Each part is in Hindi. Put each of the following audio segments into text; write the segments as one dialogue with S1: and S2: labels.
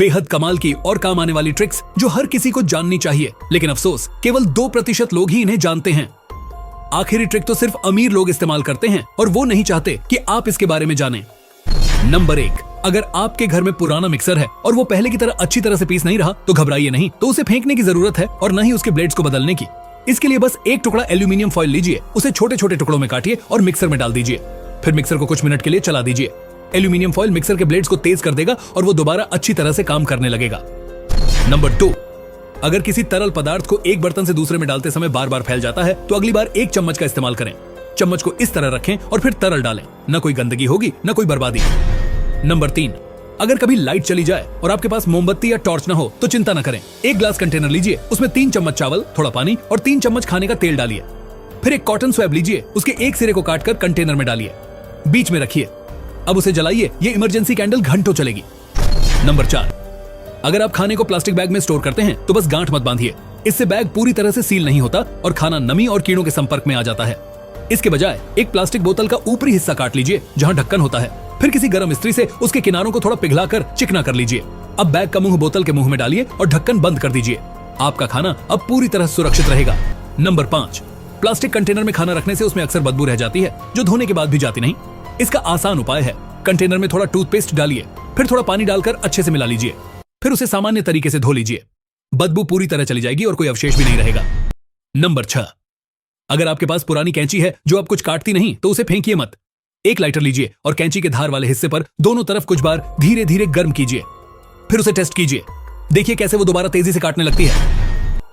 S1: बेहद कमाल की और काम आने वाली ट्रिक्स जो हर किसी को जाननी चाहिए, लेकिन अफसोस केवल 2% लोग ही इन्हें जानते हैं। आखिरी ट्रिक तो सिर्फ अमीर लोग इस्तेमाल करते हैं और वो नहीं चाहते कि आप इसके बारे में जानें। नंबर 1, अगर आपके घर में पुराना मिक्सर है और वो पहले की तरह अच्छी तरह से पीस नहीं रहा तो घबराइए नहीं, तो उसे फेंकने की जरूरत है और न ही उसके ब्लेड्स को बदलने की। इसके लिए बस एक टुकड़ा एल्यूमिनियम फॉइल लीजिए, उसे छोटे छोटे टुकड़ों में काटिए और मिक्सर में डाल दीजिए। फिर मिक्सर को कुछ मिनट के लिए चला दीजिए। एल्यूमिनियम फॉइल मिक्सर के ब्लेड्स को तेज कर देगा और वो दोबारा अच्छी तरह से काम करने लगेगा। नंबर 2, अगर किसी तरल पदार्थ को एक बर्तन से दूसरे में डालते समय बार बार फैल जाता है तो अगली बार एक चम्मच का इस्तेमाल करें। चम्मच को इस तरह रखें और फिर तरल डालें, न कोई गंदगी होगी न कोई बर्बादी। नंबर 3, अगर कभी लाइट चली जाए और आपके पास मोमबत्ती या टॉर्च न हो तो चिंता न करें। एक ग्लास कंटेनर लीजिए, उसमें 3 चम्मच चावल, थोड़ा पानी और 3 चम्मच खाने का तेल डालिए। फिर एक कॉटन स्वैब लीजिए, उसके एक सिरे को काटकर कंटेनर में डालिए, बीच में रखिए। अब उसे जलाइए, ये इमरजेंसी कैंडल घंटों चलेगी। नंबर 4, अगर आप खाने को प्लास्टिक बैग में स्टोर करते हैं तो बस गांठ मत बांधिए, इससे बैग पूरी तरह से सील नहीं होता और खाना नमी और कीड़ों के संपर्क में आ जाता है। इसके बजाय एक प्लास्टिक बोतल का ऊपरी हिस्सा काट लीजिए जहां ढक्कन होता है, फिर किसी गर्म इस्त्री से उसके किनारों को थोड़ा पिघलाकर चिकना कर लीजिए। अब बैग का मुंह बोतल के मुंह में डालिए और ढक्कन बंद कर दीजिए। आपका खाना अब पूरी तरह सुरक्षित रहेगा। नंबर 5, प्लास्टिक कंटेनर में खाना रखने से उसमें अक्सर बदबू रह जाती है जो धोने के बाद भी जाती नहीं। इसका आसान उपाय है, कंटेनर में थोड़ा टूथपेस्ट डालिए, फिर थोड़ा पानी डालकर अच्छे से मिला लीजिए, फिर उसे सामान्य तरीके से धो लीजिए। बदबू पूरी तरह चली जाएगी और कोई अवशेष भी नहीं रहेगा। नंबर 6, अगर आपके पास पुरानी कैंची है जो आप कुछ काटती नहीं तो उसे फेंकिए मत। एक लाइटर लीजिए और कैंची के धार वाले हिस्से पर दोनों तरफ कुछ बार धीरे धीरे गर्म कीजिए, फिर उसे टेस्ट कीजिए, देखिए कैसे वो दोबारा तेजी से काटने लगती है।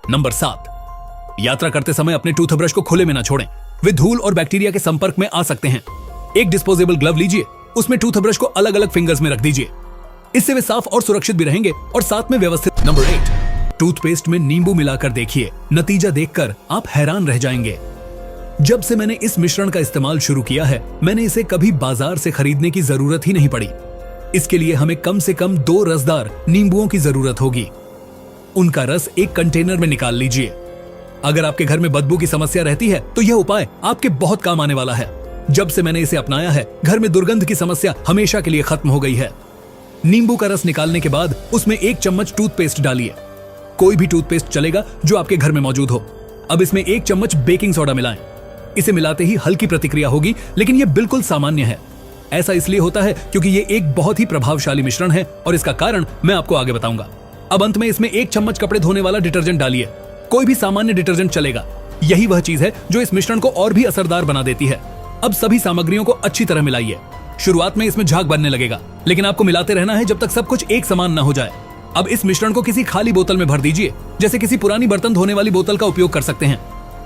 S1: नंबर 7, यात्रा करते समय अपने टूथब्रश को खुले में ना छोड़ें, वे धूल और बैक्टीरिया के संपर्क में आ सकते हैं। एक डिस्पोजेबल ग्लव लीजिए, उसमें टूथब्रश को अलग अलग फिंगर्स में रख दीजिए, इससे वे साफ और सुरक्षित भी रहेंगे और साथ में व्यवस्थित। नंबर 8, टूथपेस्ट में नींबू मिलाकर देखिए, नतीजा देखकर आप हैरान रह जाएंगे। जब से मैंने इस मिश्रण का इस्तेमाल शुरू किया है, मैंने इसे कभी बाजार से खरीदने की जरूरत ही नहीं पड़ी। इसके लिए हमें कम से कम 2 रसदार नींबुओं की जरूरत होगी। उनका रस एक कंटेनर में निकाल लीजिए। अगर आपके घर में बदबू की समस्या रहती है तो यह उपाय आपके बहुत काम आने वाला है। जब से मैंने इसे अपनाया है, घर में दुर्गंध की समस्या हमेशा के लिए खत्म हो गई है। नींबू का रस निकालने के बाद उसमें 1 चम्मच टूथपेस्ट डालिए, कोई भी टूथपेस्ट चलेगा जो आपके घर में मौजूद हो। अब इसमें 1 चम्मच बेकिंग सोडा मिलाएं। इसे मिलाते ही हल्की प्रतिक्रिया होगी, लेकिन यह बिल्कुल सामान्य है। ऐसा इसलिए होता है क्योंकि यह एक बहुत ही प्रभावशाली मिश्रण है और इसका कारण मैं आपको आगे बताऊंगा। अब अंत में इसमें 1 चम्मच कपड़े धोने वाला डिटर्जेंट डालिए, कोई भी सामान्य डिटर्जेंट चलेगा। यही वह चीज है जो इस मिश्रण को और भी असरदार बना देती है। अब सभी सामग्रियों को अच्छी तरह मिलाइए। शुरुआत में इसमें झाग बनने लगेगा, लेकिन आपको मिलाते रहना है जब तक सब कुछ एक समान न हो जाए। अब इस मिश्रण को किसी खाली बोतल में भर दीजिए, जैसे किसी पुरानी बर्तन धोने वाली बोतल का उपयोग कर सकते हैं।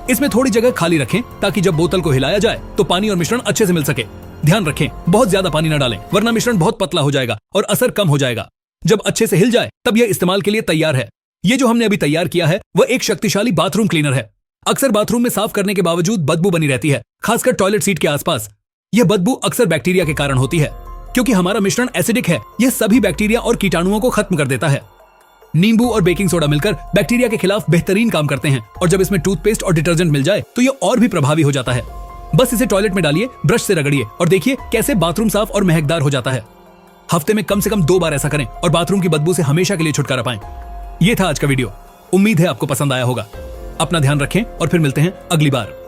S1: इसमें थोड़ी जगह खाली रखें ताकि जब बोतल को हिलाया जाए तो पानी और मिश्रण अच्छे से मिल सके। ध्यान रखें, बहुत ज्यादा पानी न डालें, वरना मिश्रण बहुत पतला हो जाएगा और असर कम हो जाएगा। जब अच्छे से हिल जाए तब यह इस्तेमाल के लिए तैयार है। ये जो हमने अभी तैयार किया है वह एक शक्तिशाली बाथरूम क्लीनर है। अक्सर बाथरूम में साफ करने के बावजूद बदबू बनी रहती है, खासकर टॉयलेट सीट के आसपास। यह बदबू अक्सर बैक्टीरिया के कारण होती है। क्योंकि हमारा मिश्रण एसिडिक है, यह सभी बैक्टीरिया और कीटाणुओं को खत्म कर देता है। नींबू और बेकिंग सोडा मिलकर बैक्टीरिया के खिलाफ बेहतरीन काम करते हैं और जब इसमें टूथपेस्ट और डिटर्जेंट मिल जाए तो यह और भी प्रभावी हो जाता है। बस इसे टॉयलेट में डालिए, ब्रश से रगड़िए और देखिए कैसे बाथरूम साफ और महकदार हो जाता है। हफ्ते में कम से कम 2 बार ऐसा करें और बाथरूम की बदबू से हमेशा के लिए छुटकारा पाएं। यह था आज का वीडियो, उम्मीद है आपको पसंद आया होगा। अपना ध्यान रखें और फिर मिलते हैं अगली बार।